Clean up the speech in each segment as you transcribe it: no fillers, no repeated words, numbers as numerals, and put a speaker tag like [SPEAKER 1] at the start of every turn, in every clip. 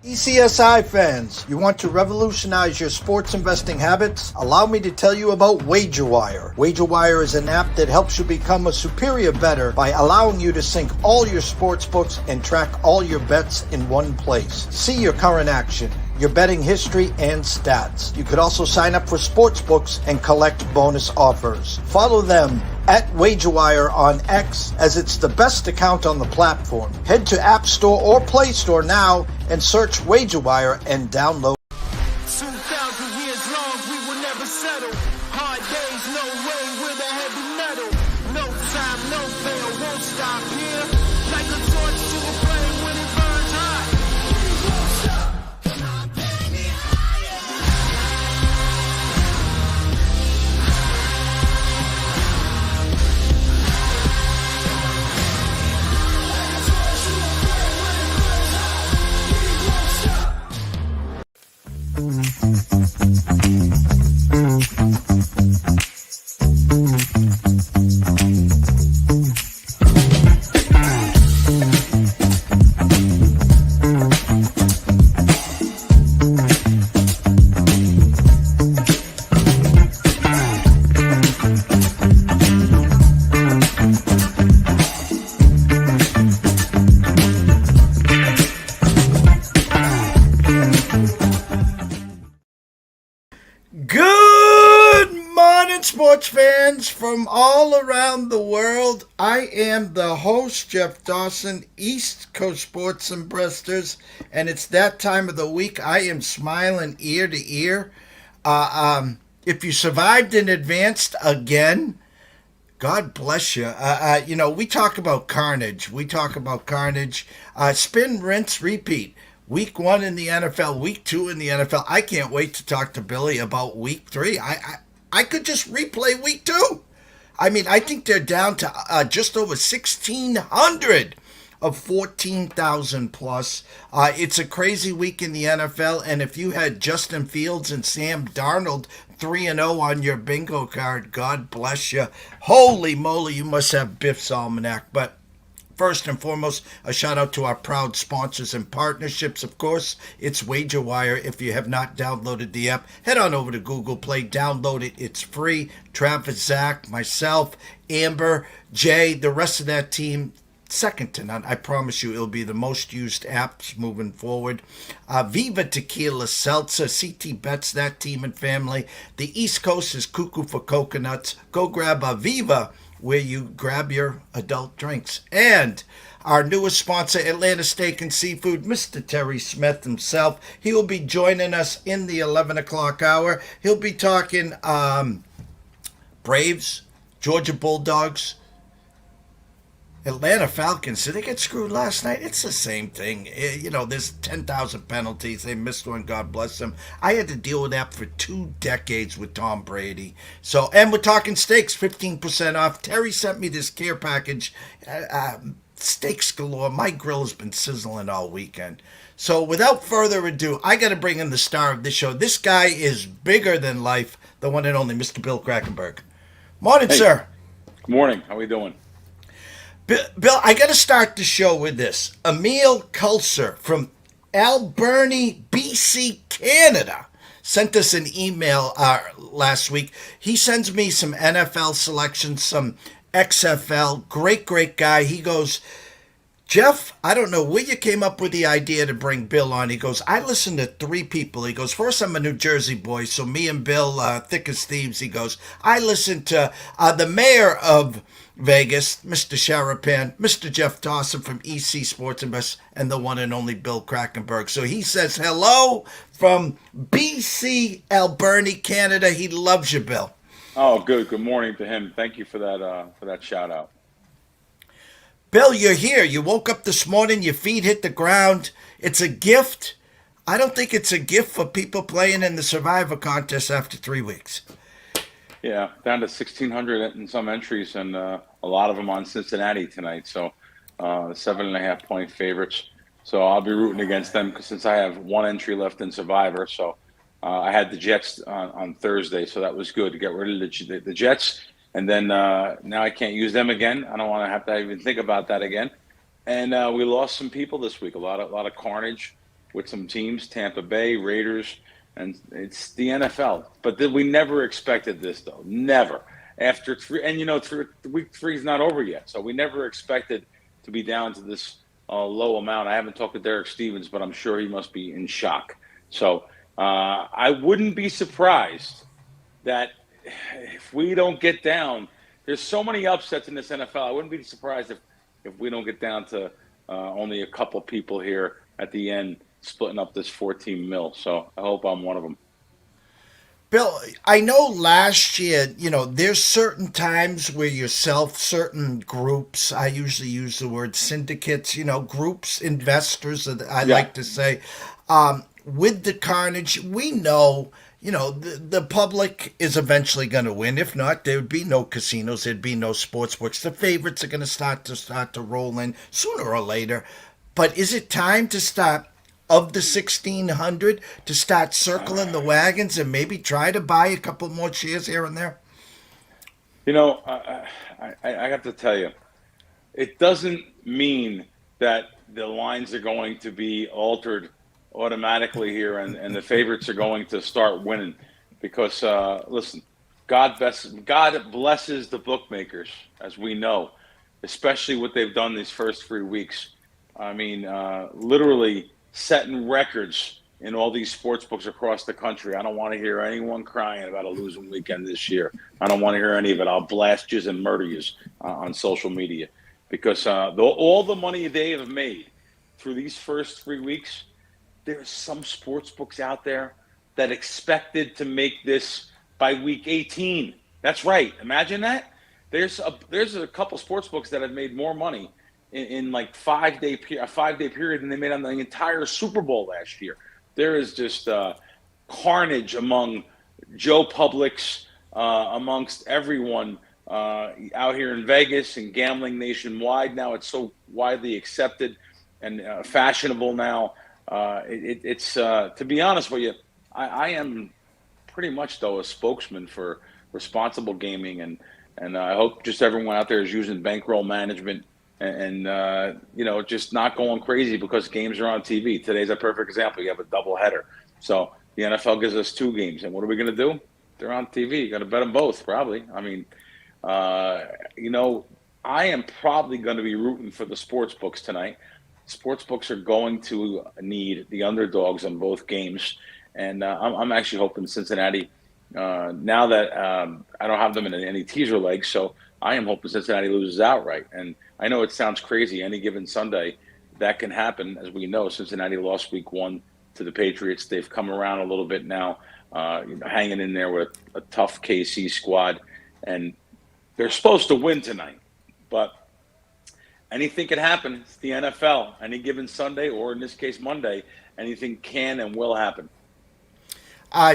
[SPEAKER 1] TPCSI fans, you want to revolutionize your sports investing habits? Allow me to tell you about WagerWire. WagerWire is an app that helps you become a superior bettor by allowing you to sync all your sports books and track all your bets in one place. See your current action, your betting history, and stats. You could also sign up for sports books and collect bonus offers. Follow them at WagerWire on X, as it's the best account on the platform. Head to App Store or Play Store now and search WagerWire and download.
[SPEAKER 2] 2,000 years long, we will never settle. Hard days, no way, with a heavy metal. No time, no fail, won't stop here. Like a torch to a flame when it burns hot. Won't stop, come on, baby, higher. Like a torch to a flame when it burns hot. We won't stop.
[SPEAKER 1] Good morning, sports fans from all around the world. I am the host, Jeff Dawson, East Coast Sports and Bresters, and it's that time of the week. I am smiling ear to ear. If you survived and advanced again, God bless you. We talk about carnage. Spin, rinse, repeat. Week 1 in the NFL, week 2 in the NFL. I can't wait to talk to Billy about week 3. I could just replay week 2. I mean, I think they're down to just over 1,600 of 14,000 plus. It's a crazy week in the NFL, and if you had Justin Fields and Sam Darnold 3-0 on your bingo card, God bless you. Holy moly, you must have Biff's Almanac. But first and foremost, a shout out to our proud sponsors and partnerships. Of course, it's WagerWire. If you have not downloaded the app, head on over to Google Play, download it. It's free. Travis, Zach, myself, Amber, Jay, the rest of that team, second to none. I promise you it'll be the most used apps moving forward. Viva Tequila Seltzer, CT Bets, that team and family. The East Coast is cuckoo for coconuts. Go grab a Viva where you grab your adult drinks. And our newest sponsor, Atlanta Steak and Seafood, Mr. Terry Smith himself. He will be joining us in the 11 o'clock hour. He'll be talking Braves, Georgia Bulldogs, Atlanta Falcons. Did they get screwed last night? It's the same thing. There's 10,000 penalties. They missed one. God bless them. I had to deal with that for 2 decades with Tom Brady. So, and we're talking steaks, 15% off. Terry sent me this care package. Steaks galore. My grill has been sizzling all weekend. So, without further ado, I got to bring in the star of this show. This guy is bigger than life. The one and only Mr. Bill Krackomberger. Morning,
[SPEAKER 3] Hey.
[SPEAKER 1] sir.
[SPEAKER 3] Good morning. How are we doing?
[SPEAKER 1] Bill, I got to start the show with this. Emil Kulser from Alberni, BC, Canada, sent us an email last week. He sends me some NFL selections, some XFL. Great guy. He goes, Jeff, I don't know where you came up with the idea to bring Bill on. He goes, I listen to 3 people. He goes, first, I'm a New Jersey boy, so me and Bill, thick as thieves. He goes, I listen to the mayor of Vegas, Mr. Sharapan, Mr. Jeff Dawson from EC Sports Invest, and the one and only Bill Krackomberger. So he says hello from BC, Alberni, Canada. He loves you, Bill.
[SPEAKER 3] Oh, good. Good morning to him. Thank you for that shout out.
[SPEAKER 1] Bill, you're here. You woke up this morning, your feet hit the ground. It's a gift. I don't think it's a gift for people playing in the Survivor contest after 3 weeks.
[SPEAKER 3] Yeah, down to 1,600 in some entries, and a lot of them on Cincinnati tonight. So 7.5 point favorites. So I'll be rooting against them since I have 1 entry left in Survivor. So I had the Jets on Thursday, so that was good to get rid of the Jets. And then now I can't use them again. I don't want to have to even think about that again. And we lost some people this week. A lot of carnage. with some teams, Tampa Bay, Raiders, and it's the NFL. But we never expected this, though. Never. After three, and week 3 is not over yet, so we never expected to be down to this low amount. I haven't talked to Derek Stevens, but I'm sure he must be in shock. So I wouldn't be surprised that if we don't get down, there's so many upsets in this NFL. I wouldn't be surprised if we don't get down to only a couple people here at the end splitting up this 14 mil. So I hope I'm one of them.
[SPEAKER 1] Bill, I know last year, there's certain times where yourself, certain groups, I usually use the word syndicates, groups, investors, like to say, with the carnage, we know, the public is eventually going to win. If not, there would be no casinos, there'd be no sports books. The favorites are going to start to roll in sooner or later. But is it time to start, of the 1,600, to start circling the wagons and maybe try to buy a couple more shares here and there?
[SPEAKER 3] I have to tell you, it doesn't mean that the lines are going to be altered automatically here and the favorites are going to start winning. Because, listen, God blesses the bookmakers, as we know, especially what they've done these first 3 weeks. I mean, literally setting records in all these sports books across the country. I don't want to hear anyone crying about a losing weekend this year. I don't want to hear any of it. I'll blast yous and murder yous on social media because all the money they have made through these first 3 weeks, there's some sports books out there that expected to make this by week 18. That's right. Imagine that. There's a couple sports books that have made more money in like a 5-day period than they made on the entire Super Bowl last year. There is just carnage among Joe Publics, amongst everyone out here in Vegas and gambling nationwide. Now it's so widely accepted and fashionable now. It's to be honest with you, I am pretty much, though, a spokesman for responsible gaming, and I hope just everyone out there is using bankroll management and just not going crazy because games are on TV. Today's a perfect example. You have a double header. So the NFL gives us 2 games. And what are we going to do? They're on TV. You got to bet them both, probably. I mean, I am probably going to be rooting for the sports books tonight. Sports books are going to need the underdogs on both games. And I'm actually hoping Cincinnati, now that I don't have them in any teaser legs, so I am hoping Cincinnati loses outright. And I know it sounds crazy. Any given Sunday, that can happen. As we know, Cincinnati lost week 1 to the Patriots. They've come around a little bit now, hanging in there with a tough KC squad. And they're supposed to win tonight. But anything can happen. It's the NFL. Any given Sunday, or in this case Monday, anything can and will happen.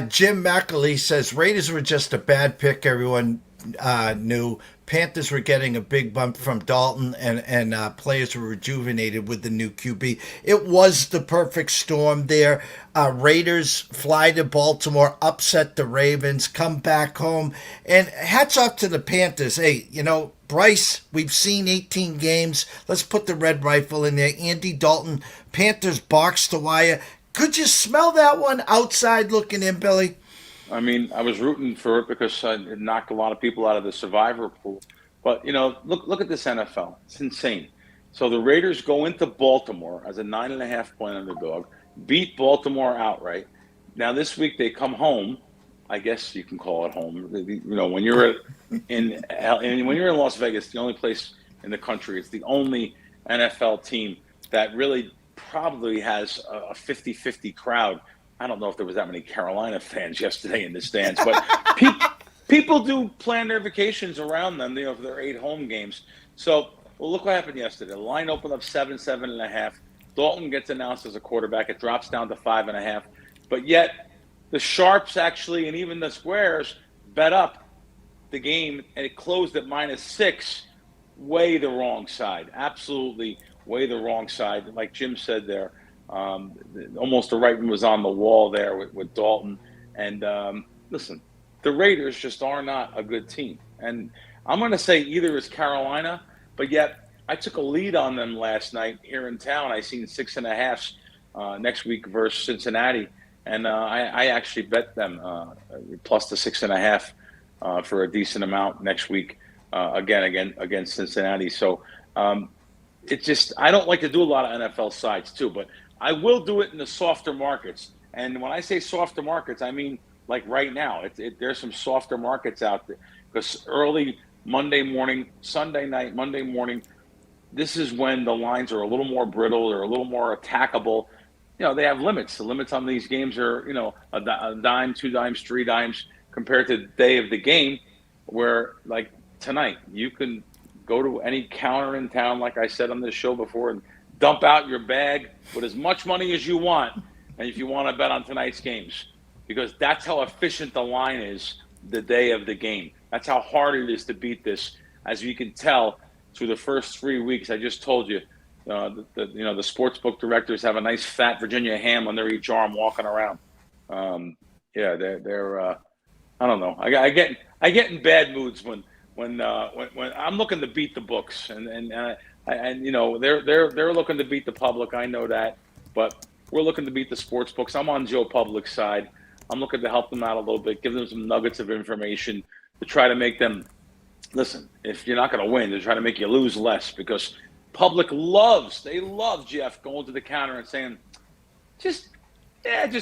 [SPEAKER 1] Jim McAlee says Raiders were just a bad pick. Everyone knew. Panthers were getting a big bump from Dalton, and players were rejuvenated with the new QB. It was the perfect storm there. Raiders fly to Baltimore, upset the Ravens, come back home. And hats off to the Panthers. Hey, Bryce, we've seen 18 games. Let's put the red rifle in there. Andy Dalton, Panthers box to wire. Could you smell that one outside looking in, Billy?
[SPEAKER 3] I mean, I was rooting for it because it knocked a lot of people out of the survivor pool. But, look at this NFL. It's insane. So the Raiders go into Baltimore as a 9.5-point underdog, beat Baltimore outright. Now this week they come home. I guess you can call it home. When you're in Las Vegas, the only place in the country, it's the only NFL team that really probably has a 50-50 crowd. I don't know if there was that many Carolina fans yesterday in the stands, but people do plan their vacations around them, for their 8 home games. So, look what happened yesterday. The line opened up 7.5. Dalton gets announced as a quarterback. It drops down to 5.5. But yet, the Sharps actually, and even the Squares, bet up the game, and it closed at -6. Way the wrong side. Absolutely way the wrong side. Like Jim said there, almost the writing was on the wall there with Dalton. And listen, the Raiders just are not a good team. And I'm going to say either is Carolina, but yet I took a lead on them last night here in town. I seen 6.5 next week versus Cincinnati, and I actually bet them plus the 6.5 for a decent amount next week again against Cincinnati. So it's just, I don't like to do a lot of NFL sides too, but I will do it in the softer markets. And when I say softer markets, I mean like right now. There's some softer markets out there because early Monday morning, Sunday night, Monday morning, this is when the lines are a little more brittle, they're a little more attackable. They have limits. The limits on these games are, a dime, 2 dimes, 3 dimes compared to the day of the game, where like tonight, you can go to any counter in town, like I said on this show before, and dump out your bag with as much money as you want. And if you want to bet on tonight's games, because that's how efficient the line is the day of the game. That's how hard it is to beat this. As you can tell through the first 3 weeks, I just told you, the sportsbook directors have a nice fat Virginia ham under each arm walking around. They're I don't know. I get in bad moods when I'm looking to beat the books, and they're looking to beat the public. I know that, but we're looking to beat the sports books. I'm on Joe Public's side. I'm looking to help them out a little bit, give them some nuggets of information to try to make them listen. If you're not going to win, to try to make you lose less, because public love Jeff going to the counter and saying, just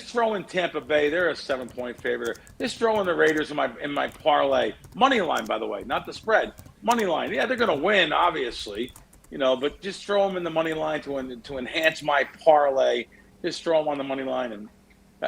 [SPEAKER 3] throw in Tampa Bay. They're a 7-point favorite. Just throw in the Raiders in my parlay. Money line, by the way, not the spread. Money line. Yeah, they're going to win, obviously, but just throw them in the money line to enhance my parlay. Just throw them on the money line. And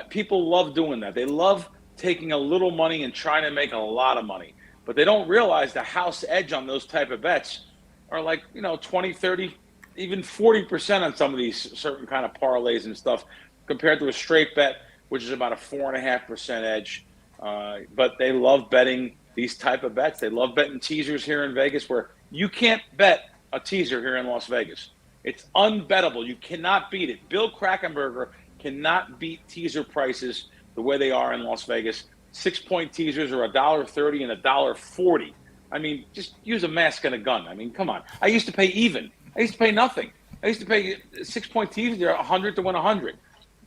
[SPEAKER 3] people love doing that. They love taking a little money and trying to make a lot of money. But they don't realize the house edge on those type of bets are like, 20, 30, even 40% on some of these certain kind of parlays and stuff, compared to a straight bet, which is about a 4.5% edge. But they love betting these type of bets. They love betting teasers here in Vegas, where you can't bet a teaser here in Las Vegas. It's unbettable. You cannot beat it. Bill Krackomberger cannot beat teaser prices the way they are in Las Vegas. 6-point teasers are $1.30 and $1.40. I mean, just use a mask and a gun. I mean, come on. I used to pay even. I used to pay nothing. I used to pay 6-point teasers. They're 100 to win 100.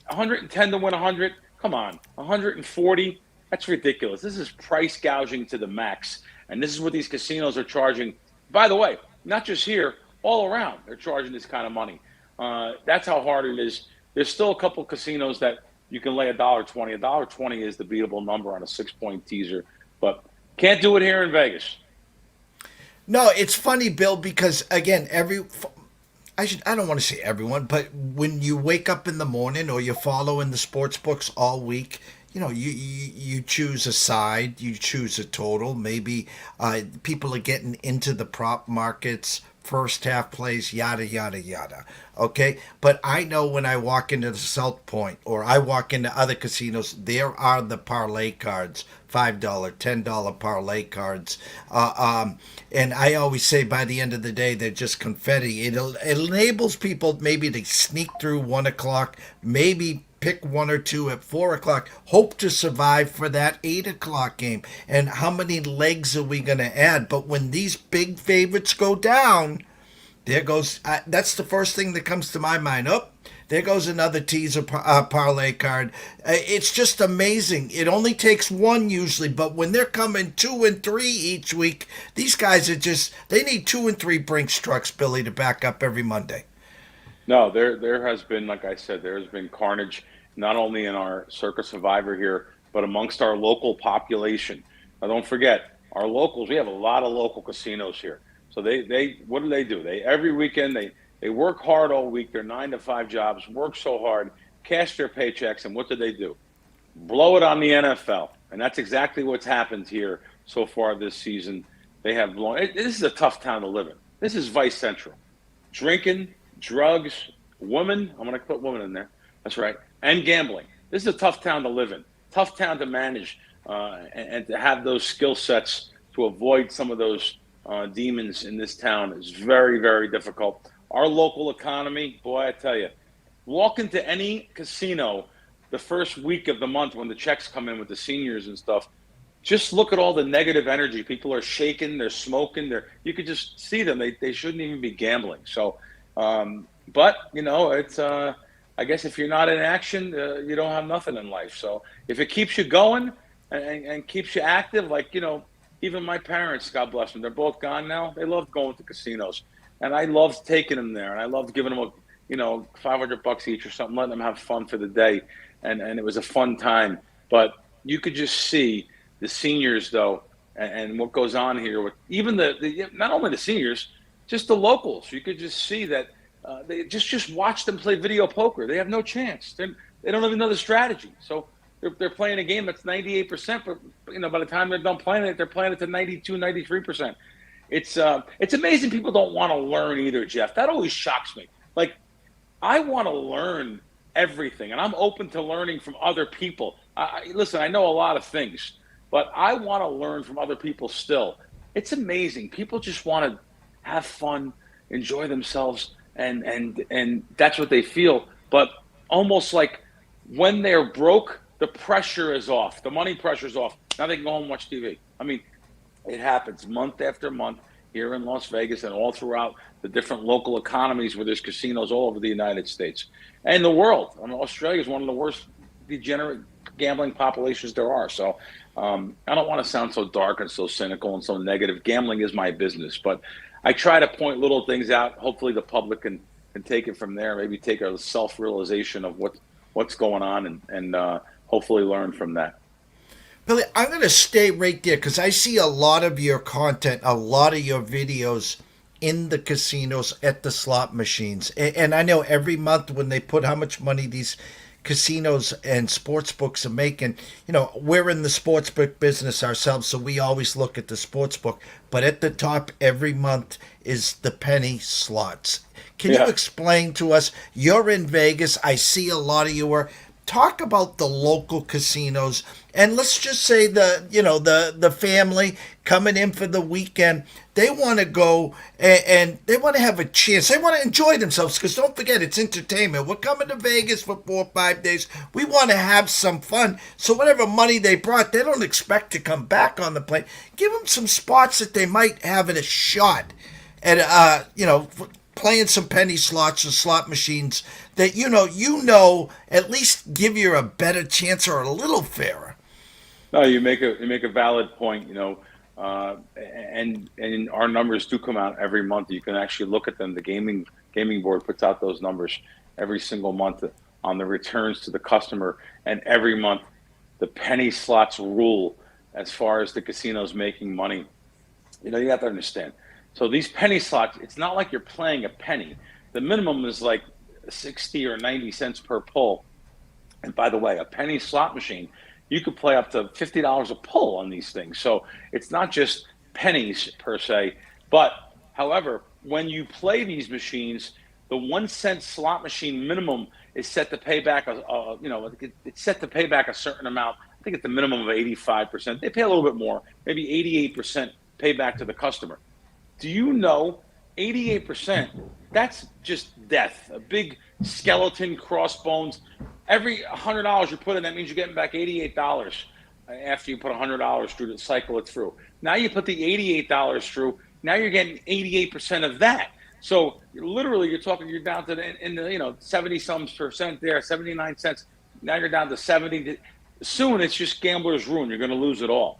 [SPEAKER 3] 110 to win 100. Come on. 140. That's ridiculous. This is price gouging to the max. And this is what these casinos are charging. By the way, not just here, all around, they're charging this kind of money. That's how hard it is. There's still a couple casinos that you can lay $1.20. $1.20 is the beatable number on a 6-point teaser, but can't do it here in Vegas.
[SPEAKER 1] No, it's funny, Bill, because again, I don't want to say everyone, but when you wake up in the morning or you follow in the sports books all week, you choose a side, you choose a total. Maybe people are getting into the prop markets, first half plays, yada, yada, yada. Okay? But I know when I walk into the South Point or I walk into other casinos, there are the parlay cards, $5, $10 parlay cards. And I always say by the end of the day, they're just confetti. It enables people maybe to sneak through 1 o'clock, maybe pick 1 or 2 at 4 o'clock, hope to survive for that 8 o'clock game. And how many legs are we going to add? But when these big favorites go down, there goes, that's the first thing that comes to my mind. Oh, there goes another teaser parlay card. It's just amazing. It only takes one usually, but when they're coming 2 and 3 each week, these guys are they need 2 and 3 Brinks trucks, Billy, to back up every Monday.
[SPEAKER 3] No, there has been, like I said, there has been carnage, not only in our Circa Survivor here, but amongst our local population. Now, don't forget, our locals, we have a lot of local casinos here. So they what do? They every weekend, they work hard all week. They're 9 to 5 jobs, work so hard, cash their paychecks, and what do? Blow it on the NFL. And that's exactly what's happened here so far this season. They have blown. This is a tough town to live in. This is Vice Central. Drinking, drugs, women. I'm going to put women in there. That's right. And gambling. This is a tough town to live in. Tough town to manage and to have those skill sets to avoid some of those demons in this town is very, very difficult. Our local economy, boy, I tell you, walk into any casino the first week of the month when the checks come in with the seniors and stuff, just look at all the negative energy. People are shaking, they're smoking, you could just see them. They shouldn't even be gambling. So, but, it's I guess if you're not in action, you don't have nothing in life. So if it keeps you going and keeps you active, like, even my parents, God bless them, they're both gone now. They love going to casinos, and I loved taking them there, and I loved giving them $500 each or something, letting them have fun for the day, and it was a fun time. But you could just see the seniors though, and what goes on here with even the not only the seniors, just the locals. You could just see that. They just watch them play video poker. They have no chance. They don't even know the strategy. So they're playing a game that's 98%, but by the time they're done playing it, they're playing it to 92, 93%. It's amazing people don't want to learn either, Jeff. That always shocks me. Like, I want to learn everything, and I'm open to learning from other people. Listen, I know a lot of things, but I want to learn from other people still. It's amazing. People just want to have fun, enjoy themselves. And that's what they feel. But almost like when they're broke, the pressure is off. The money pressure is off. Now they can go home and watch TV. I mean, it happens month after month here in Las Vegas and all throughout the different local economies where there's casinos all over the United States and the world. I mean, Australia is one of the worst degenerate gambling populations there are. So I don't want to sound so dark and so cynical and so negative. Gambling is my business, but I try to point little things out. Hopefully the public can take it from there, maybe take a self-realization of what's going on and hopefully learn from that.
[SPEAKER 1] Billy, I'm going to stay right there because I see a lot of your content, a lot of your videos in the casinos at the slot machines. And I know every month when they put how much money these casinos and sports books are making, we're in the sports book business ourselves, so we always look at the sports book, but at the top every month is the penny slots. Can you explain to us, you're in Vegas, I see a lot of your talk about the local casinos, and let's just say the family coming in for the weekend, they want to go and they want to have a chance. They want to enjoy themselves because don't forget, it's entertainment. We're coming to Vegas for 4 or 5 days. We want to have some fun. So whatever money they brought, they don't expect to come back on the plane. Give them some spots that they might have a shot at, playing some penny slots or slot machines that at least give you a better chance or a little fairer.
[SPEAKER 3] No, you make a valid point. And our numbers do come out every month. You can actually look at them. The gaming board puts out those numbers every single month on the returns to the customer, and every month the penny slots rule as far as the casinos making money. You have to understand. So these penny slots, it's not like you're playing a penny. The minimum is like 60 or 90 cents per pull. And by the way, a penny slot machine, you could play up to $50 a pull on these things. So it's not just pennies per se. But however, when you play these machines, the 1 cent slot machine minimum is set to pay back, it's set to pay back a certain amount. I think it's a minimum of 85%. They pay a little bit more, maybe 88% payback to the customer. Do you know 88%, that's just death. A big skeleton, crossbones. Every $100 you put in, that means you're getting back $88 after you put $100 through to cycle it through. Now you put the $88 through, now you're getting 88% of that. So you're talking, you're down to the 70 some percent there, 79 cents. Now you're down to 70. Soon it's just gambler's ruin. You're going to lose it all.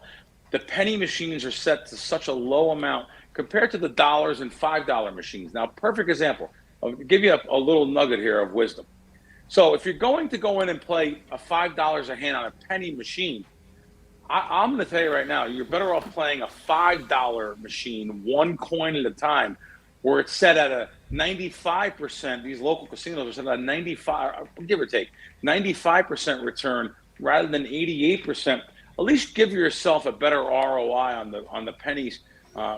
[SPEAKER 3] The penny machines are set to such a low amount compared to the dollars and $5 machines. Now, perfect example. I'll give you a little nugget here of wisdom. So if you're going to go in and play a $5 a hand on a penny machine, I'm going to tell you right now, you're better off playing a $5 machine, one coin at a time, where it's set at a 95%. These local casinos are set at a 95, give or take, 95% return rather than 88%. At least give yourself a better ROI on the pennies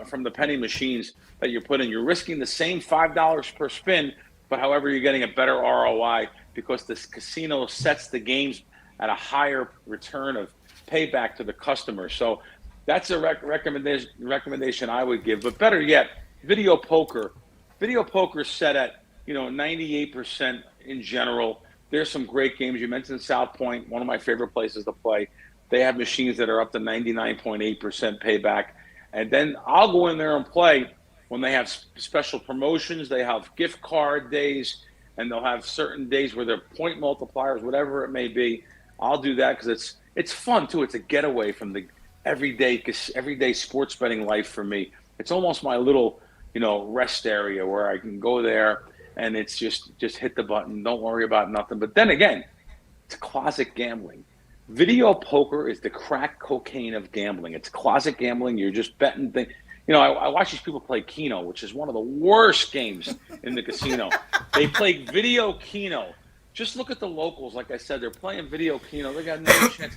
[SPEAKER 3] from the penny machines that you put in. You're risking the same $5 per spin, but however, you're getting a better ROI because this casino sets the games at a higher return of payback to the customer. So that's a recommendation I would give. But better yet, video poker. Video poker is set at 98% in general. There's some great games. You mentioned South Point, one of my favorite places to play. They have machines that are up to 99.8% payback. And then I'll go in there and play when they have special promotions. They have gift card days. and they'll have certain days where they're point multipliers, whatever it may be. I'll do that because it's fun too. It's a getaway from the everyday sports betting life for me. It's almost my little, rest area where I can go there and it's just hit the button. Don't worry about nothing. But then again, it's closet gambling. Video poker is the crack cocaine of gambling. It's closet gambling. You're just betting things. I watch these people play Keno, which is one of the worst games in the casino. They play video Keno. Just look at the locals. Like I said, they're playing video Keno. They got no chance.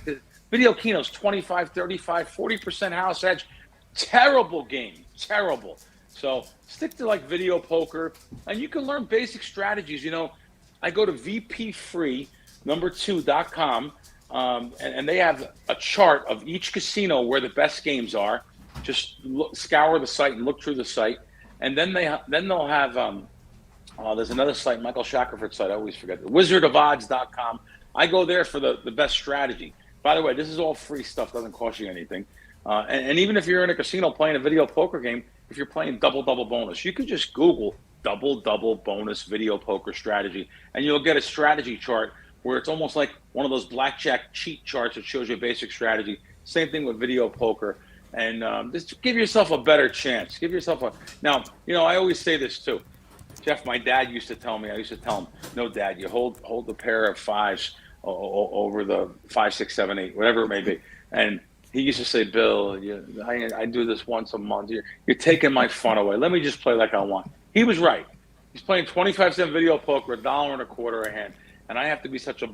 [SPEAKER 3] Video Keno's 25, 35, 40% house edge. Terrible game. Terrible. So stick to like video poker, and you can learn basic strategies. I go to vpfree2.com, and they have a chart of each casino where the best games are. Just scour the site and look through the site, and then they'll have there's another site, Michael Shackelford's site. I always forget, wizardofodds.com. I go there for the best strategy. By the way, this is all free stuff; doesn't cost you anything. And even if you're in a casino playing a video poker game, if you're playing double bonus, you could just Google double bonus video poker strategy, and you'll get a strategy chart where it's almost like one of those blackjack cheat charts that shows you a basic strategy. Same thing with video poker. And just give yourself a better chance. Now, I always say this too. Jeff, my dad used to tell me, I used to tell him, no, Dad, you hold the pair of fives over the 5, 6, 7, 8, whatever it may be. And he used to say, Bill, I do this once a month. You're taking my fun away. Let me just play like I want. He was right. He's playing 25-cent video poker, $1.25 a hand. And I have to be such a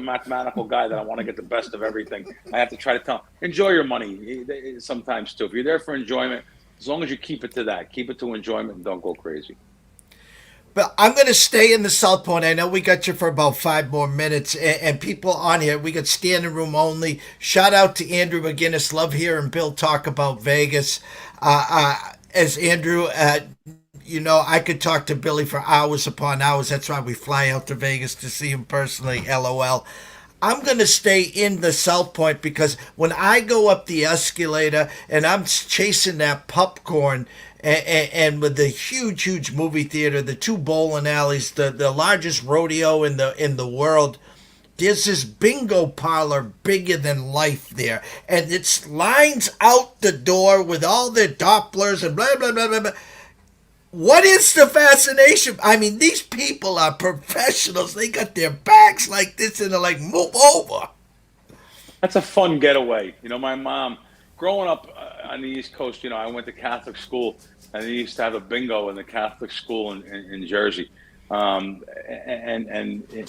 [SPEAKER 3] mathematical guy that I want to get the best of everything. I have to try to tell him, enjoy your money sometimes too. If you're there for enjoyment, as long as you keep it to that, keep it to enjoyment and don't go crazy.
[SPEAKER 1] But I'm going to stay in the South Point. I know we got you for about 5 more minutes. And people on here, we got standing room only. Shout out to Andrew McGinnis. Love hearing Bill talk about Vegas. As Andrew, I could talk to Billy for hours upon hours. That's why we fly out to Vegas to see him personally, LOL. I'm going to stay in the South Point because when I go up the escalator and I'm chasing that popcorn and with the huge movie theater, the 2 bowling alleys, the largest rodeo in the world, there's this bingo parlor bigger than life there. And it's lines out the door with all their Dopplers and blah, blah, blah, blah, blah. What is the fascination? I mean, these people are professionals. They got their backs like this and they're like, move over.
[SPEAKER 3] That's a fun getaway. My mom, growing up on the East Coast, I went to Catholic school, and they used to have a bingo in the Catholic school in Jersey. And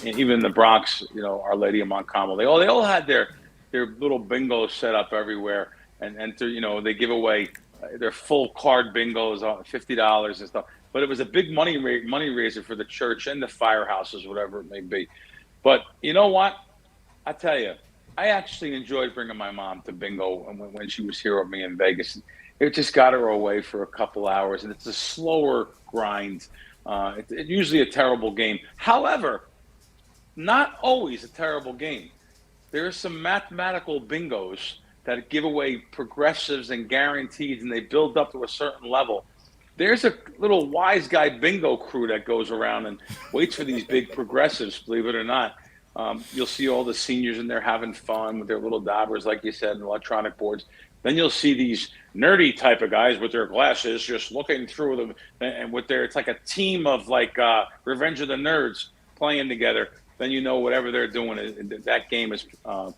[SPEAKER 3] even in the Bronx, Our Lady of Mount Carmel, they all had their little bingos set up everywhere. And they give away their full card bingos, $50 and stuff. But it was a big money raiser for the church and the firehouses, whatever it may be. But you know what? I tell you, I actually enjoyed bringing my mom to bingo when she was here with me in Vegas. It just got her away for a couple hours, and it's a slower grind. It's usually a terrible game. However, not always a terrible game. There are some mathematical bingos that give away progressives and guarantees, and they build up to a certain level. There's a little wise guy bingo crew that goes around and waits for these big progressives, believe it or not. You'll see all the seniors in there having fun with their little daubers, like you said, and electronic boards. Then you'll see these nerdy type of guys with their glasses just looking through them, and it's like a team of like Revenge of the Nerds playing together. Then whatever they're doing, that game is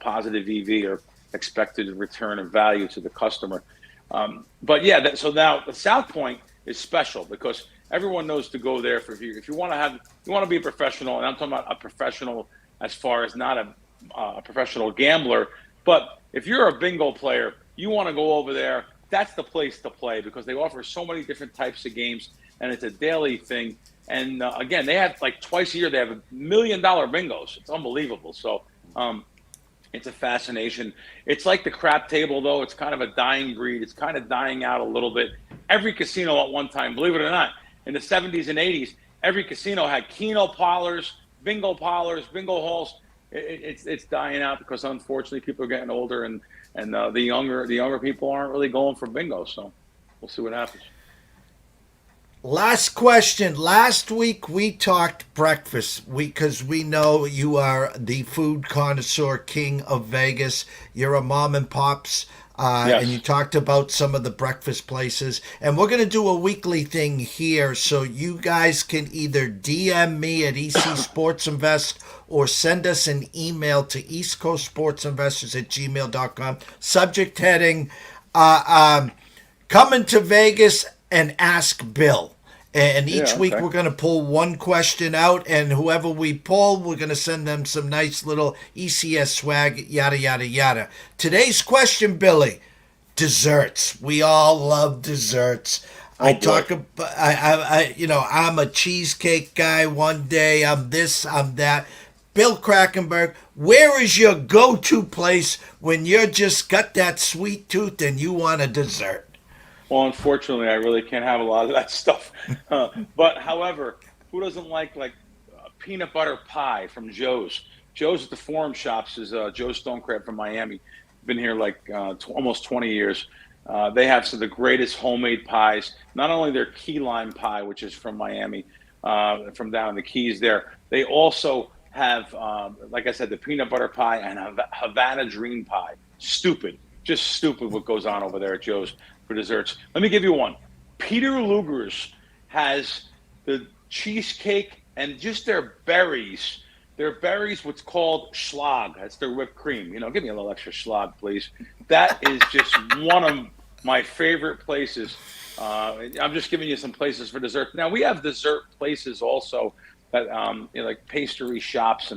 [SPEAKER 3] positive EV or expected return of value to the customer. But yeah, so now the South Point is special because everyone knows to go there if you want to be a professional, and I'm talking about a professional as far as not a professional gambler, but if you're a bingo player, you want to go over there. That's the place to play because they offer so many different types of games, and it's a daily thing. And again, they have like twice a year, they have $1 million bingos. It's unbelievable. So it's a fascination. It's like the crap table, though. It's kind of a dying breed. It's kind of dying out a little bit. Every casino at one time, believe it or not, in the 70s and 80s, every casino had Keno parlors, bingo halls. It's dying out because unfortunately people are getting older, and the younger people aren't really going for bingo. So we'll see what happens.
[SPEAKER 1] Last question. Last week we talked breakfast because we know you are the food connoisseur king of Vegas. You're a mom and pops. And you
[SPEAKER 3] Yes.
[SPEAKER 1] talked about some of the breakfast places. And we're going to do a weekly thing here. So you guys can either DM me at EC Sports Invest or send us an email to eastcoastsportsinvestors@gmail.com. Subject heading, coming to Vegas and ask Bill. And each
[SPEAKER 3] Yeah.
[SPEAKER 1] week
[SPEAKER 3] Okay.
[SPEAKER 1] we're going to pull one question out, and whoever we pull, we're going to send them some nice little ECS swag, yada, yada, yada. Today's question, Billy, desserts. We all love desserts.
[SPEAKER 3] Oh boy.
[SPEAKER 1] I'm a cheesecake guy one day. I'm this, I'm that. Bill Krackomberger, where is your go-to place when you're just got that sweet tooth and you want a dessert?
[SPEAKER 3] Well, unfortunately, I really can't have a lot of that stuff. But however, who doesn't like peanut butter pie from Joe's? Joe's at the Forum Shops is Joe Stonecrab from Miami. Been here like almost 20 years. They have some of the greatest homemade pies. Not only their key lime pie, which is from Miami, from down in the Keys there. They also have, like I said, the peanut butter pie and Havana Dream pie. Stupid, just stupid what goes on over there at Joe's for desserts. Let me give you one. Peter Luger's has the cheesecake and just their berries. Their berries, what's called schlag. That's their whipped cream. Give me a little extra schlag, please. That is just one of my favorite places. I'm just giving you some places for dessert. Now we have dessert places also that like pastry shops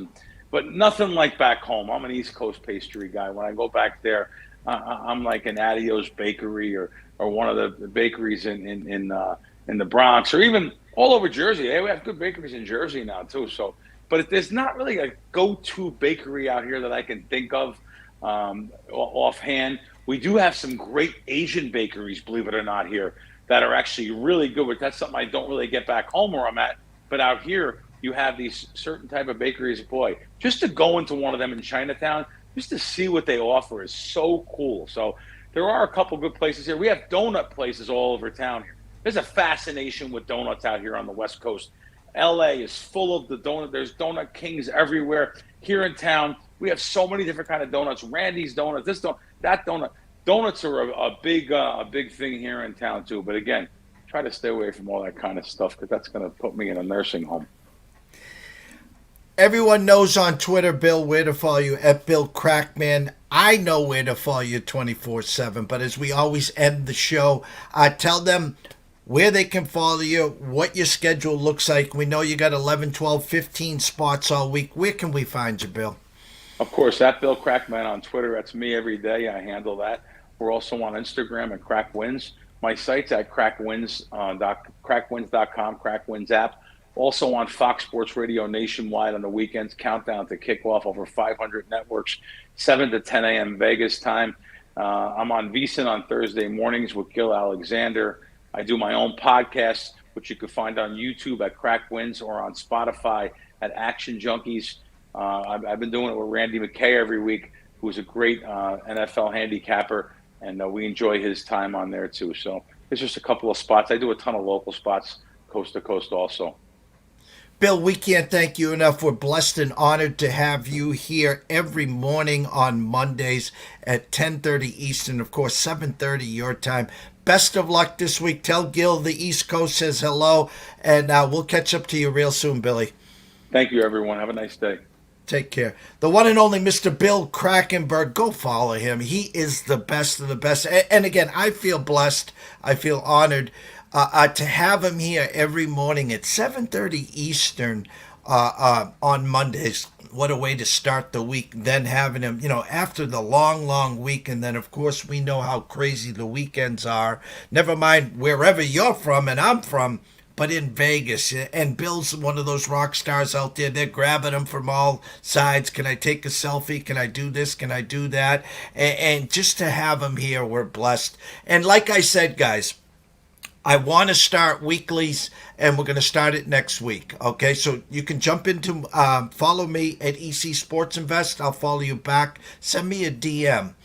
[SPEAKER 3] but nothing like back home. I'm an East Coast pastry guy. When I go back there, I'm like an Adio's Bakery or one of the bakeries in the Bronx or even all over Jersey. Hey, we have good bakeries in Jersey now too. So, but there's not really a go-to bakery out here that I can think of offhand. We do have some great Asian bakeries, believe it or not, here that are actually really good. But that's something I don't really get back home where I'm at. But out here, you have these certain type of bakeries. Boy, just to go into one of them in Chinatown, just to see what they offer is so cool. So there are a couple good places here. We have donut places all over town here. There's a fascination with donuts out here on the West Coast. LA is full of the donut. There's donut kings everywhere. Here in town, we have so many different kind of donuts. Randy's donuts, this donut, that donut. Donuts are a big thing here in town too. But again, try to stay away from all that kind of stuff because that's going to put me in a nursing home.
[SPEAKER 1] Everyone knows on Twitter, Bill, where to follow you at Bill Crackman. I know where to follow you 24/7. But as we always end the show, tell them where they can follow you, what your schedule looks like. We know you got 11, 12, 15 spots all week. Where can we find you, Bill?
[SPEAKER 3] Of course, at Bill Crackman on Twitter. That's me every day. I handle that. We're also on Instagram at CrackWins. My site's at crackwins.com, CrackWins app. Also on Fox Sports Radio nationwide on the weekends, countdown to kickoff, over 500 networks, 7 to 10 a.m. Vegas time. I'm on VSiN on Thursday mornings with Gil Alexander. I do my own podcast, which you can find on YouTube at CrackWins or on Spotify at Action Junkies. I've been doing it with Randy McKay every week, who's a great NFL handicapper, and we enjoy his time on there too. So there's just a couple of spots. I do a ton of local spots, coast to coast also.
[SPEAKER 1] Bill, we can't thank you enough. We're blessed and honored to have you here every morning on Mondays at 10:30 Eastern, of course, 7:30 your time. Best of luck this week. Tell Gil the East Coast says hello, and we'll catch up to you real soon, Billy.
[SPEAKER 3] Thank you, everyone. Have a nice day.
[SPEAKER 1] Take care. The one and only Mr. Bill Krackomberger. Go follow him. He is the best of the best. And again, I feel blessed. I feel honored to have him here every morning at 7:30 Eastern on Mondays. What a way to start the week. Then having him, after the long week. And then, of course, we know how crazy the weekends are. Never mind wherever you're from and I'm from, but in Vegas. And Bill's one of those rock stars out there. They're grabbing him from all sides. Can I take a selfie? Can I do this? Can I do that? And just to have him here, we're blessed. And like I said, guys, I want to start weeklies, and we're going to start it next week. Okay, so you can jump into, follow me at EC Sports Invest. I'll follow you back. Send me a DM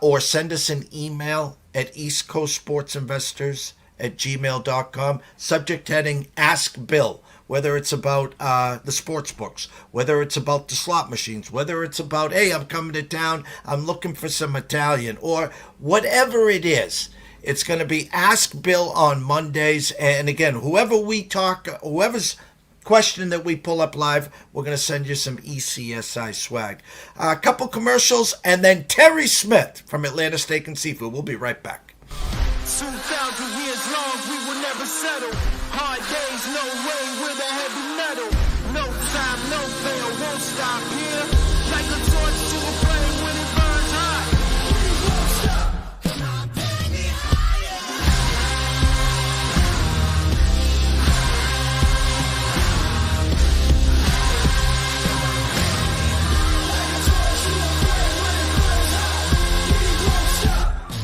[SPEAKER 1] or send us an email at East Coast Sports Investors @gmail.com. Subject heading Ask Bill. Whether it's about the sports books, whether it's about the slot machines, whether it's about, hey, I'm coming to town, I'm looking for some Italian, or whatever it is. It's going to be Ask Bill on Mondays. And again, whoever's question that we pull up live, we're going to send you some ECSI swag. A couple commercials, and then Terry Smith from Atlanta Steak and Seafood. We'll be right back.
[SPEAKER 2] 2,000 years long, we will never settle. Hard days, no way, with a heavy metal. No time, no fail, won't stop here. Like a torch to a flame when it burns hot. We won't stop. Come on, take me higher. Like a torch to a flame when it burns hot. We won't stop.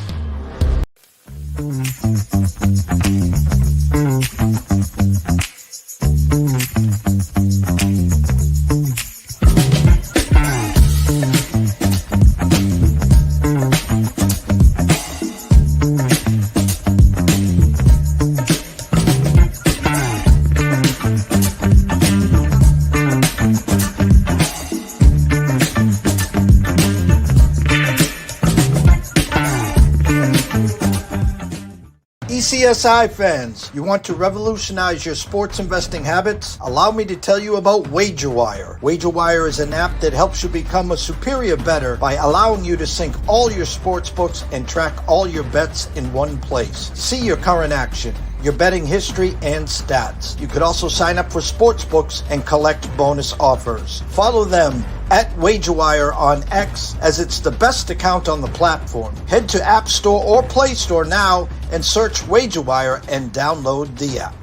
[SPEAKER 1] CSI fans, you want to revolutionize your sports investing habits? Allow me to tell you about WagerWire. WagerWire is an app that helps you become a superior bettor by allowing you to sync all your sports books and track all your bets in one place. See your current action, your betting history, and stats. You could also sign up for sports books and collect bonus offers. Follow them at WagerWire on X, as it's the best account on the platform. Head to App Store or Play Store now and search WagerWire and download the app.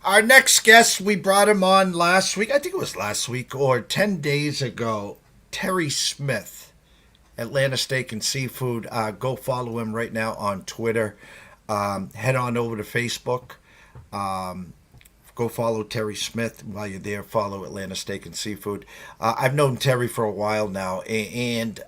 [SPEAKER 1] Our next guest, we brought him on last week. I think it was last week or 10 days ago. Terry Smith, Atlanta Steak and Seafood. Go follow him right now on Twitter. Head on over to Facebook. Go follow Terry Smith. While you're there, follow Atlanta Steak and Seafood. I've known Terry for a while now, and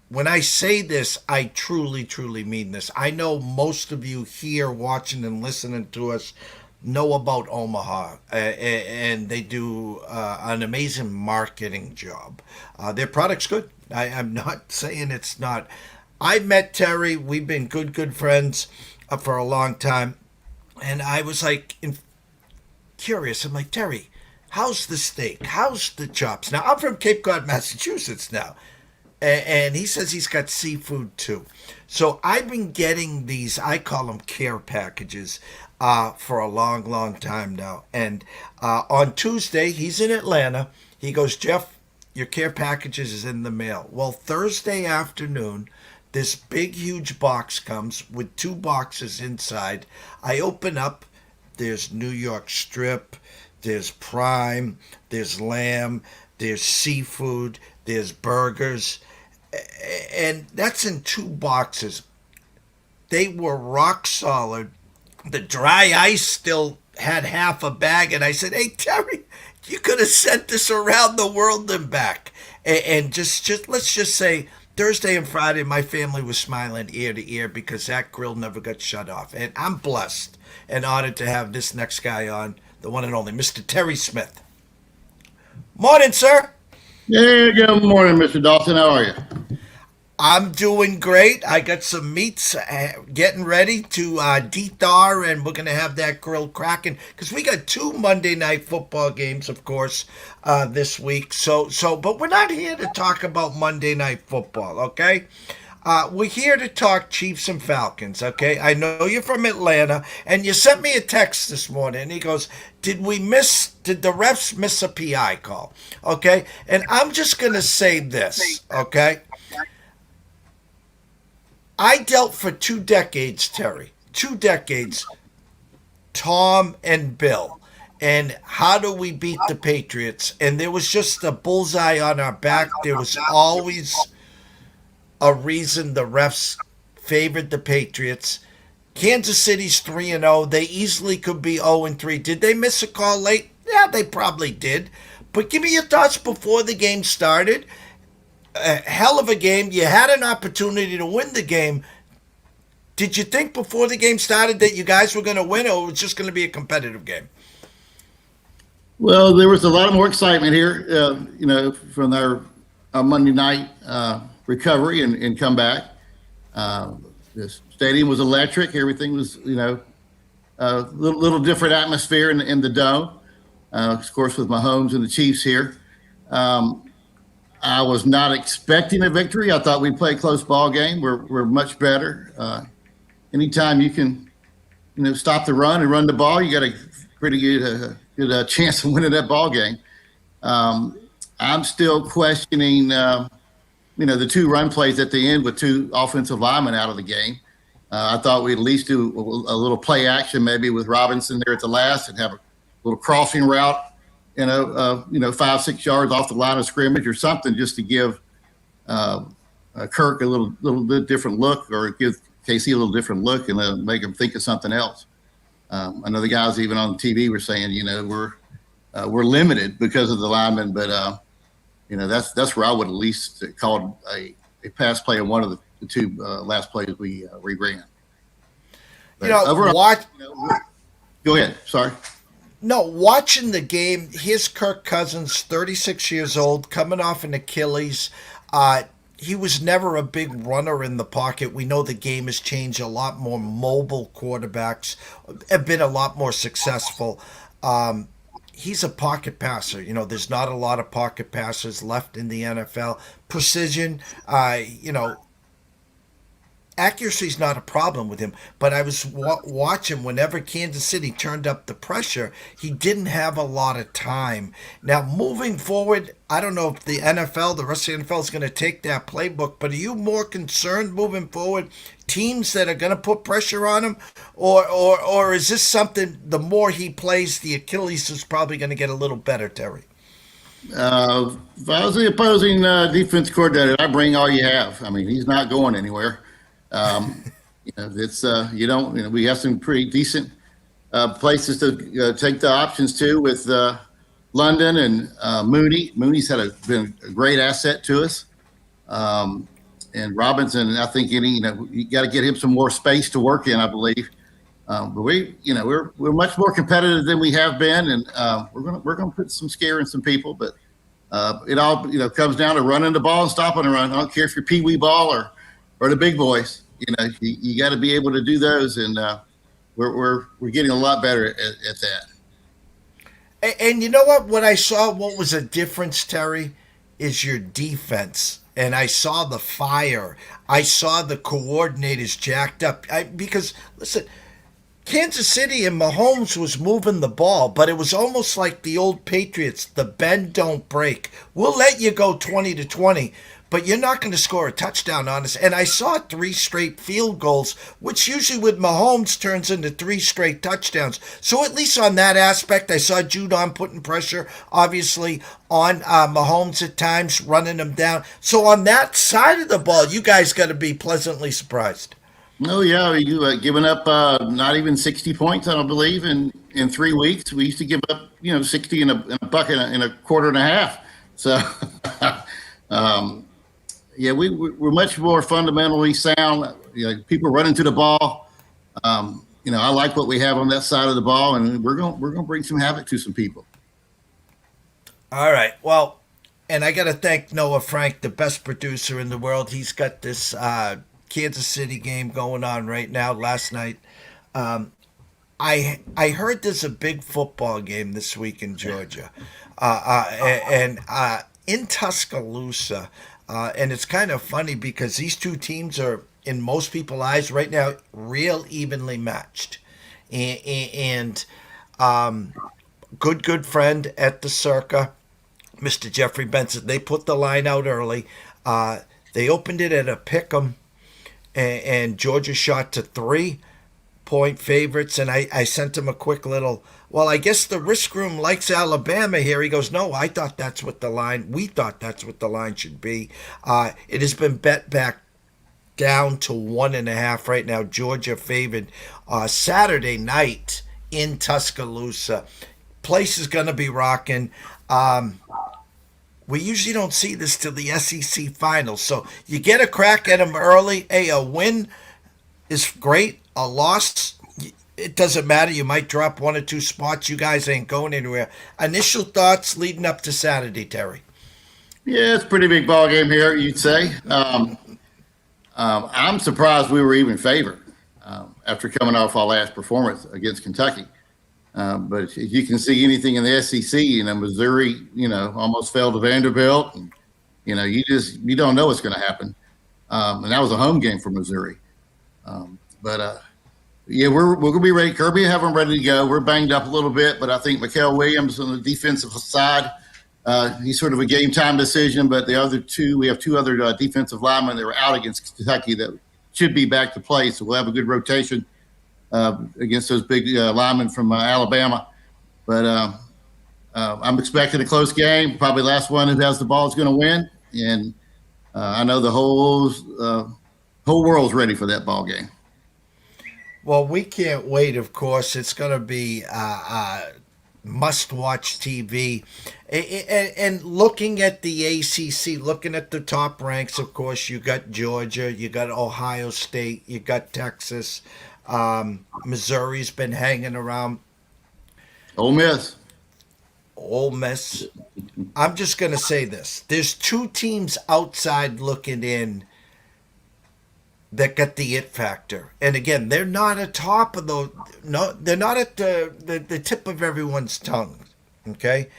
[SPEAKER 1] when I say this, I truly, truly mean this. I know most of you here watching and listening to us know about Omaha, and they do an amazing marketing job. Their product's good. I'm not saying it's not. I met Terry. We've been good friends for a long time. And I was like curious. I'm like, Terry, how's the steak? How's the chops? Now, I'm from Cape Cod, Massachusetts now. And he says he's got seafood too. So I've been getting these, I call them care packages, for a long time now. And on Tuesday, he's in Atlanta. He goes, Jeff, your care packages is in the mail. Well, Thursday afternoon, this big, huge box comes with 2 boxes inside. I open up. There's New York strip. There's prime. There's lamb. There's seafood. There's burgers. And that's in 2 boxes. They were rock solid. The dry ice still had half a bag. And I said, hey, Terry, you could have sent this around the world and back. And just let's just say, Thursday and Friday, my family was smiling ear to ear because that grill never got shut off. And I'm blessed and honored to have this next guy on, the one and only Mr. Terry Smith. Morning, sir.
[SPEAKER 4] Yeah, good morning, Mr. Dawson. How are you?
[SPEAKER 1] I'm doing great. I got some meats getting ready to de-thaw, and we're going to have that grill cracking because we got 2 Monday night football games, of course, this week. But we're not here to talk about Monday night football, okay? We're here to talk Chiefs and Falcons, okay? I know you're from Atlanta, and you sent me a text this morning, and he goes, did the refs miss a PI call, okay? And I'm just going to say this, okay? I dealt for 2 decades, Terry, 2 decades, Tom and Bill. And how do we beat the Patriots? And there was just a bullseye on our back. There was always a reason the refs favored the Patriots. Kansas City's 3-0. They easily could be 0-3. Did they miss a call late? Yeah, they probably did. But give me your thoughts before the game started. A hell of a game. You had an opportunity to win the game. Did you think before the game started that you guys were going to win, or it was just going to be a competitive game?
[SPEAKER 4] Well, there was a lot more excitement here, from our Monday night recovery and comeback. The stadium was electric. Everything was, a little different atmosphere in the dome. Of course, with Mahomes and the Chiefs here. I was not expecting a victory. I thought we'd play a close ball game. We're much better. Anytime you can, stop the run and run the ball, you got a pretty good chance of winning that ball game. I'm still questioning, the 2 run plays at the end with 2 offensive linemen out of the game. I thought we'd at least do a little play action, maybe with Robinson there at the last, and have a little crossing route, 5-6 yards off the line of scrimmage or something, just to give Kirk a little bit different look, or give KC a little different look, and make him think of something else. I know the guys even on TV were saying, we're limited because of the linemen, but that's where I would at least call a pass play on one of the 2 last plays we ran. But overall, go ahead. Sorry.
[SPEAKER 1] No, watching the game, here's Kirk Cousins, 36 years old, coming off an Achilles. He was never a big runner in the pocket. We know the game has changed. A lot more mobile quarterbacks have been a lot more successful. He's a pocket passer. There's not a lot of pocket passers left in the NFL. Precision, accuracy is not a problem with him, but I was watching whenever Kansas City turned up the pressure, he didn't have a lot of time. Now, moving forward, I don't know if the rest of the NFL is going to take that playbook, but are you more concerned moving forward, teams that are going to put pressure on him, or is this something, the more he plays, the Achilles is probably going to get a little better, Terry?
[SPEAKER 4] If I was the opposing defense coordinator, I'd bring all you have. I mean, he's not going anywhere. It's we have some pretty decent places to take the options to with London and Mooney. Mooney's been a great asset to us, and Robinson. I think you got to get him some more space to work in, I believe. But we're much more competitive than we have been, and we're gonna put some scare in some people. But it all comes down to running the ball and stopping the run. I don't care if you're pee-wee ball or the big boys. You got to be able to do those, and we're getting a lot better at that.
[SPEAKER 1] And you know what? What I saw, what was a difference, Terry, is your defense. And I saw the fire. I saw the coordinators jacked up. Because, listen, Kansas City and Mahomes was moving the ball, but it was almost like the old Patriots, the bend don't break. We'll let you go 20-20, but you're not going to score a touchdown on us. And I saw 3 straight field goals, which usually with Mahomes turns into 3 straight touchdowns. So at least on that aspect, I saw Judon putting pressure, obviously, on Mahomes at times, running him down. So on that side of the ball, you guys got to be pleasantly surprised.
[SPEAKER 4] Oh, yeah, you given up not even 60 points, I don't believe, in 3 weeks. We used to give up, 60 in a bucket in a quarter and a half. So, yeah, we're much more fundamentally sound. People running to the ball. I like what we have on that side of the ball, and we're gonna bring some havoc to some people.
[SPEAKER 1] All right. Well, and I got to thank Noah Frank, the best producer in the world. He's got this Kansas City game going on right now. Last night, I heard there's a big football game this week in Georgia, and in Tuscaloosa. And it's kind of funny because these 2 teams are, in most people's eyes right now, real evenly matched. And good friend at the Circa, Mr. Jeffrey Benson, they put the line out early. They opened it at a pick'em, and Georgia shot to 3-point favorites. And I sent him a quick little, well, I guess the risk room likes Alabama here. He goes, no, we thought that's what the line should be. It has been bet back down to 1.5 right now. Georgia favored Saturday night in Tuscaloosa. Place is going to be rocking. We usually don't see this till the SEC finals. So you get a crack at them early. Hey, a win is great. A loss, it doesn't matter. You might drop 1 or 2 spots. You guys ain't going anywhere. Initial thoughts leading up to Saturday, Terry?
[SPEAKER 4] Yeah, it's a pretty big ball game here, you'd say. I'm surprised we were even favored after coming off our last performance against Kentucky. But if you can see anything in the SEC, Missouri, almost fell to Vanderbilt. And, you don't know what's going to happen. And that was a home game for Missouri. Yeah, we're going to be ready. Kirby have them ready to go. We're banged up a little bit, but I think Mikael Williams on the defensive side, he's sort of a game time decision. But the other two, we have 2 other defensive linemen that were out against Kentucky that should be back to play. So we'll have a good rotation against those big linemen from Alabama. But I'm expecting a close game. Probably last one who has the ball is going to win. And I know the whole world's ready for that ball game.
[SPEAKER 1] Well, we can't wait, of course. It's going to be must-watch TV. And looking at the ACC, looking at the top ranks, of course, you got Georgia, you got Ohio State, you got Texas. Missouri's been hanging around.
[SPEAKER 4] Ole Miss.
[SPEAKER 1] I'm just going to say this. There's 2 teams outside looking in that got the it factor. And again, they're not at top of they're not at the tip of everyone's tongue. Okay?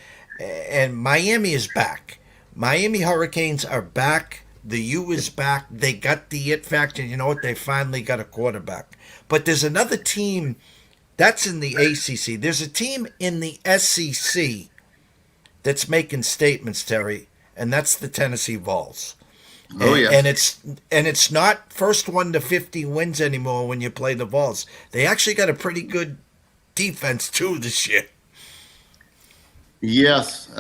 [SPEAKER 1] And Miami is back. Miami Hurricanes are back. The U is back. They got the it factor. You know what? They finally got a quarterback. But there's another team that's in the ACC. There's a team in the SEC that's making statements, Terry, and that's the Tennessee Vols.
[SPEAKER 4] Oh, yeah.
[SPEAKER 1] And it's not first 1 to 50 wins anymore when you play the Vols. They actually got a pretty good defense too this year.
[SPEAKER 4] Yes,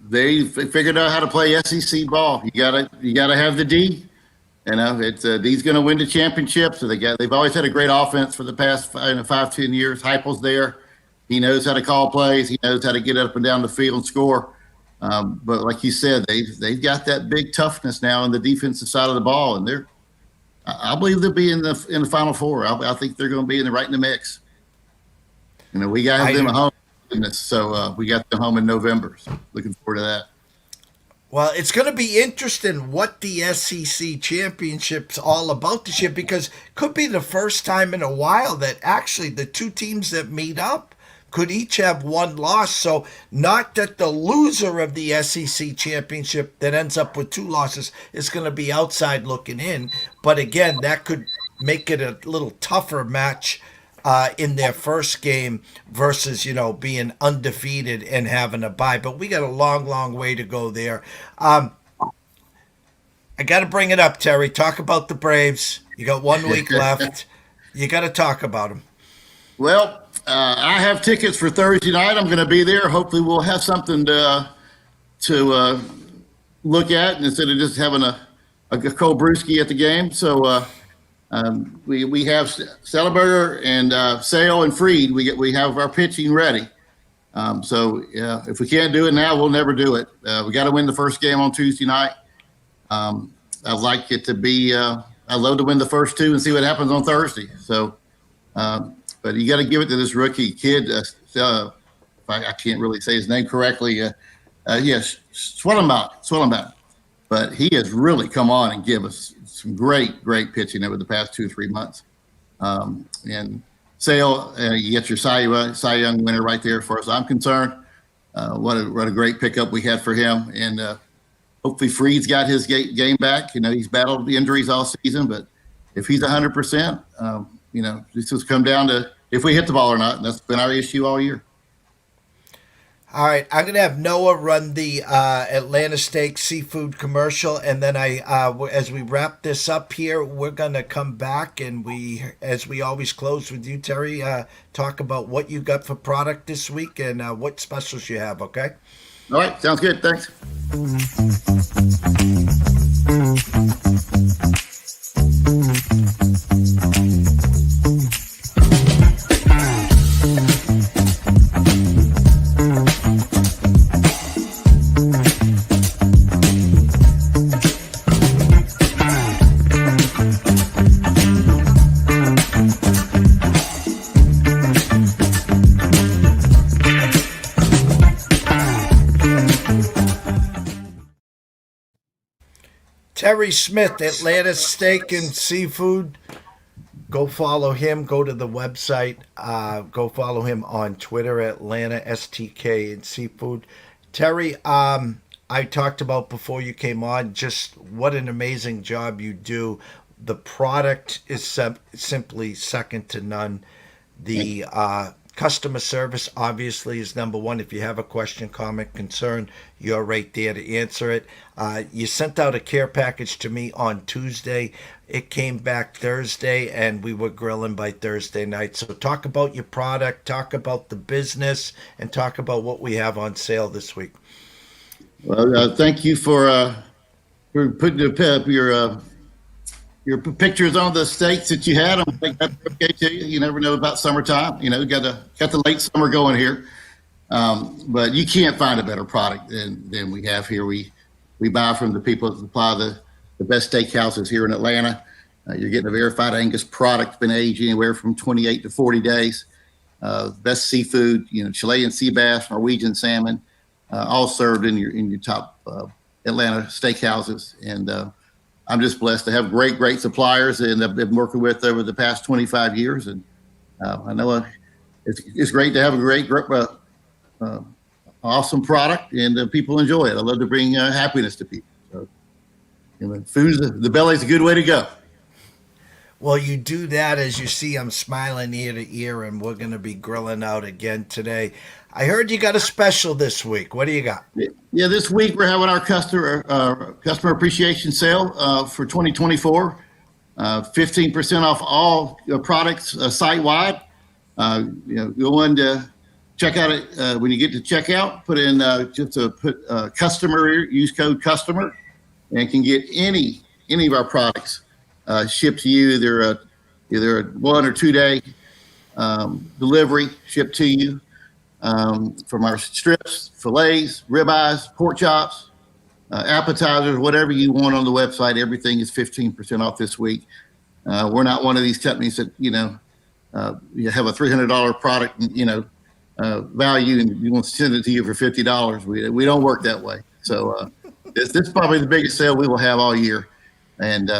[SPEAKER 4] they figured out how to play SEC ball. You gotta have the D. It's D's going to win the championship. So they've always had a great offense for the past 5-10 years. Heupel's there. He knows how to call plays. He knows how to get up and down the field and score. But like you said, they've got that big toughness now on the defensive side of the ball, and I believe they'll be in the Final Four. I think they're going to be right in the mix. We got them at home, so we got them home in November. So looking forward to that.
[SPEAKER 1] Well, it's going to be interesting what the SEC championship's all about this year, because it could be the first time in a while that actually the 2 teams that meet up could each have 1 loss. So not that the loser of the SEC championship that ends up with 2 losses is going to be outside looking in. But again, that could make it a little tougher match in their first game versus, being undefeated and having a bye. But we got a long, long way to go there. I got to bring it up, Terry. Talk about the Braves. You got 1 week left. You got to talk about them.
[SPEAKER 4] Well, I have tickets for Thursday night. I'm going to be there. Hopefully we'll have something to look at instead of just having a cold brewski at the game. So we have Sellenberger and Sale and Freed. We have our pitching ready. So if we can't do it now, we'll never do it. We got to win the first game on Tuesday night. I'd like it to be. I'd love to win the first 2 and see what happens on Thursday. So, but you got to give it to this rookie kid. I can't really say his name correctly. Yes, Swellenbach. But he has really come on and give us some great pitching over the past 2 or 3 months. And Sale, you get your Cy Young winner right there, as far as I'm concerned. What a great pickup we had for him. And hopefully Freed's got his game back. He's battled the injuries all season, but if he's 100%, this has come down to if we hit the ball or not. And that's been our issue all year.
[SPEAKER 1] All right, I'm going to have Noah run the Atlanta Steak Seafood commercial, and then as we wrap this up here, we're going to come back and as we always close with you, Terry, talk about what you got for product this week and what specials you have, okay?
[SPEAKER 4] All right, sounds good. Thanks.
[SPEAKER 1] Terry Smith, Atlanta Steak and Seafood. Go follow him. Go to the website. Go follow him on Twitter, Atlanta STK and Seafood. Terry, I talked about before you came on just what an amazing job you do. The product is simply second to none. The customer service obviously is number one. If you have a question, comment, concern, you're right there to answer it. You sent out a care package to me on Tuesday. It came back Thursday, and we were grilling by Thursday night. So talk about your product, talk about the business, and talk about what we have on sale this week.
[SPEAKER 4] Well, thank you for putting your pictures on the steaks that you had. I think that's okay to you. You never know about summertime. You know, got the late summer going here, but you can't find a better product than we have here. We buy from the people that supply the best steakhouses here in Atlanta. You're getting a verified Angus product, been aged anywhere from 28 to 40 days. Best seafood, you know, Chilean sea bass, Norwegian salmon, all served in your top Atlanta steakhouses. And I'm just blessed to have great suppliers, and I've been working with over the past 25 years. And I know it's great to have a great, awesome product, and people enjoy it. I love to bring happiness to people. So, you know, the belly's a good way to go.
[SPEAKER 1] Well, you do that. As you see, I'm smiling ear to ear, and we're going to be grilling out again today. I heard you got a special this week. What do you got?
[SPEAKER 4] Yeah, this week we're having our customer appreciation sale for 2024. 15% off all products site-wide. You know, go on to check out it when you get to checkout. Put in customer, use code customer, and can get any of our products shipped to you, either a 1 or 2 day delivery shipped to you, from our strips, fillets, ribeyes, pork chops, appetizers, whatever you want on the website. Everything is 15% off this week. We're not one of these companies that, you know, you have a $300 product, you know, value, and you want to send it to you for $50. We don't work that way. So this is probably the biggest sale we will have all year. And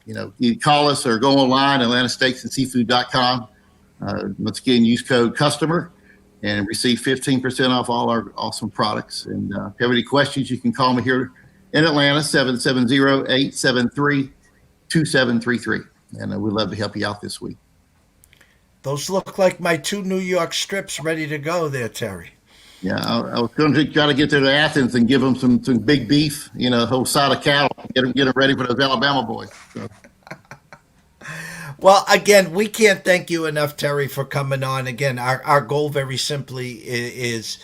[SPEAKER 4] you know, you call us or go online, atlantasteaksandseafood.com. Once again, use code customer and receive 15% off all our awesome products. And if you have any questions, you can call me here in Atlanta, 770-873-2733. And we'd love to help you out this week.
[SPEAKER 1] Those look like my 2 New York strips ready to go there, Terry.
[SPEAKER 4] Yeah, I was going to try to get there to Athens and give them some big beef, you know, a whole side of cattle, get them ready for those Alabama boys. So.
[SPEAKER 1] Well, again, we can't thank you enough, Terry, for coming on. Again, our goal very simply is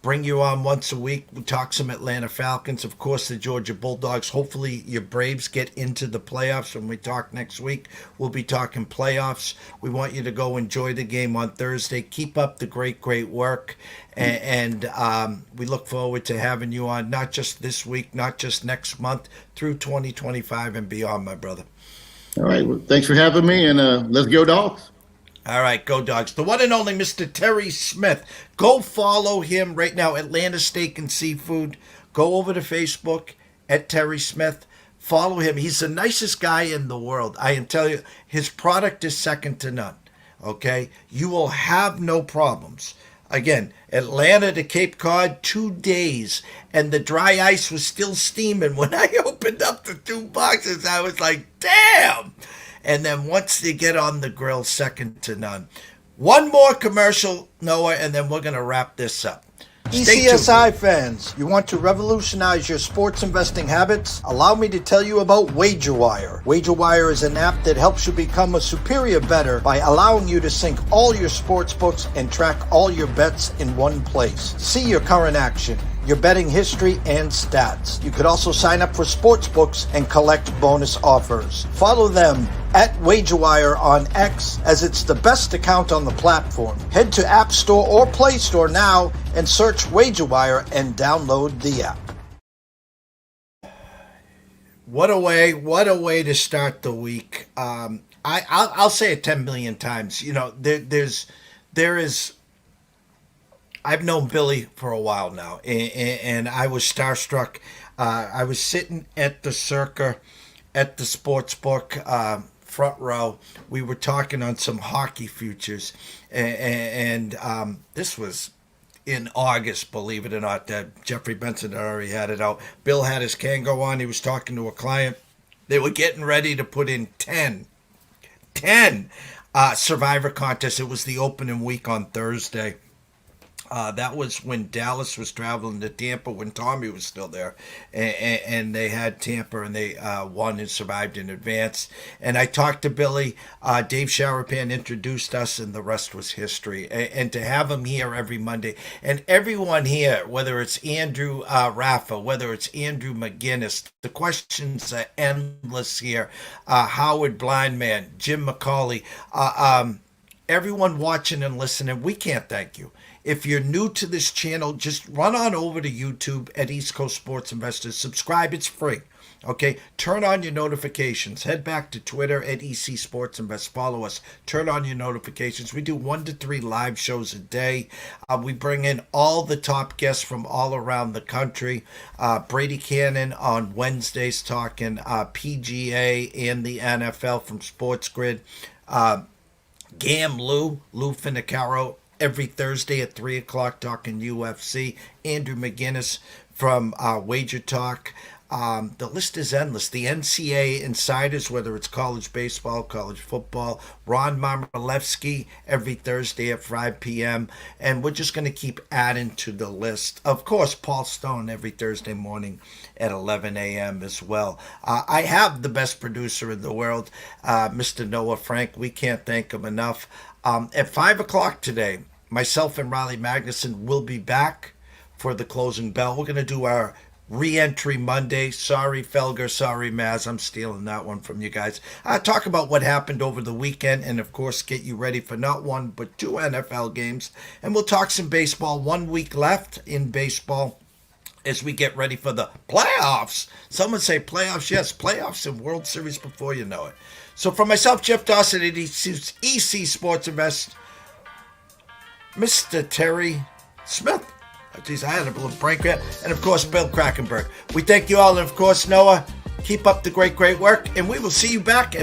[SPEAKER 1] bring you on once a week. We talk some Atlanta Falcons, of course, the Georgia Bulldogs. Hopefully your Braves get into the playoffs. When we talk next week, we'll be talking playoffs. We want you to go enjoy the game on Thursday. Keep up the great work. And we look forward to having you on, not just this week, not just next month, through 2025 and beyond, my brother.
[SPEAKER 4] All right. Well, thanks for having me, and let's go Dogs.
[SPEAKER 1] All right, go Dogs. The one and only Mr. Terry Smith. Go follow him right now, Atlanta Steak and Seafood. Go over to Facebook at Terry Smith. Follow him. He's the nicest guy in the world. I can tell you, his product is second to none. Okay? You will have no problems. Again, Atlanta to Cape Cod, 2 days, and the dry ice was still steaming. When I opened up the 2 boxes, I was like, damn! And then once they get on the grill, second to none. One more commercial, Noah, and then we're going to wrap this up. ECSI fans, you want to revolutionize your sports investing habits? Allow me to tell you about WagerWire. WagerWire is an app that helps you become a superior bettor by allowing you to sync all your sports books and track all your bets in one place. See your current action, your betting history, and stats. You could also sign up for sports books and collect bonus offers. Follow them at WagerWire on X, as it's the best account on the platform. Head to App Store or Play Store now and search WagerWire and download the app. What a way to start the week. I'll say it 10 million times. You know, there is I've known Billy for a while now, and I was starstruck. I was sitting at the Circa, at the sports book, front row. We were talking on some hockey futures, and this was in August, believe it or not, that Jeffrey Benson had already had it out. Bill had his Kango on. He was talking to a client. They were getting ready to put in 10 Survivor contests. It was the opening week on Thursday. That was when Dallas was traveling to Tampa, when Tommy was still there, and they had Tampa, and they won and survived in advance. And I talked to Billy. Dave Sharapan introduced us, and the rest was history. And to have him here every Monday, and everyone here, whether it's Andrew Raffa, whether it's Andrew McGinnis, the questions are endless here. Howard Blindman, Jim McCauley, everyone watching and listening, we can't thank you. If you're new to this channel, just run on over to YouTube at East Coast Sports Investors. Subscribe. It's free. Okay? Turn on your notifications. Head back to Twitter at EC Sports Invest. Follow us. Turn on your notifications. We do 1 to 3 live shows a day. We bring in all the top guests from all around the country. Brady Kannon on Wednesdays talking PGA and the NFL from Sports Grid. Gam Lou Finicaro, every Thursday at 3 o'clock talking UFC. Andrew McGinnis from Wager Talk. The list is endless. The NCAA insiders, whether it's college baseball, college football. Ron Marmolevsky every Thursday at 5 p.m. And we're just going to keep adding to the list. Of course, Paul Stone every Thursday morning at 11 a.m. as well. I have the best producer in the world, Mr. Noah Frank. We can't thank him enough. At 5 o'clock today, myself and Riley Magnuson will be back for the closing bell. We're going to do our Re-Entry Monday. Sorry, Felger. Sorry, Maz. I'm stealing that one from you guys. Talk about what happened over the weekend and, of course, get you ready for not 1 but 2 NFL games. And we'll talk some baseball. 1 week left in baseball as we get ready for the playoffs. Someone say playoffs. Yes, playoffs and World Series before you know it. So for myself, Jeff Dawson at EC Sports Invest, Mr. Terry Smith. Geez, I had a little break there. And, of course, Bill Krackomberger. We thank you all. And, of course, Noah, keep up the great work. And we will see you back at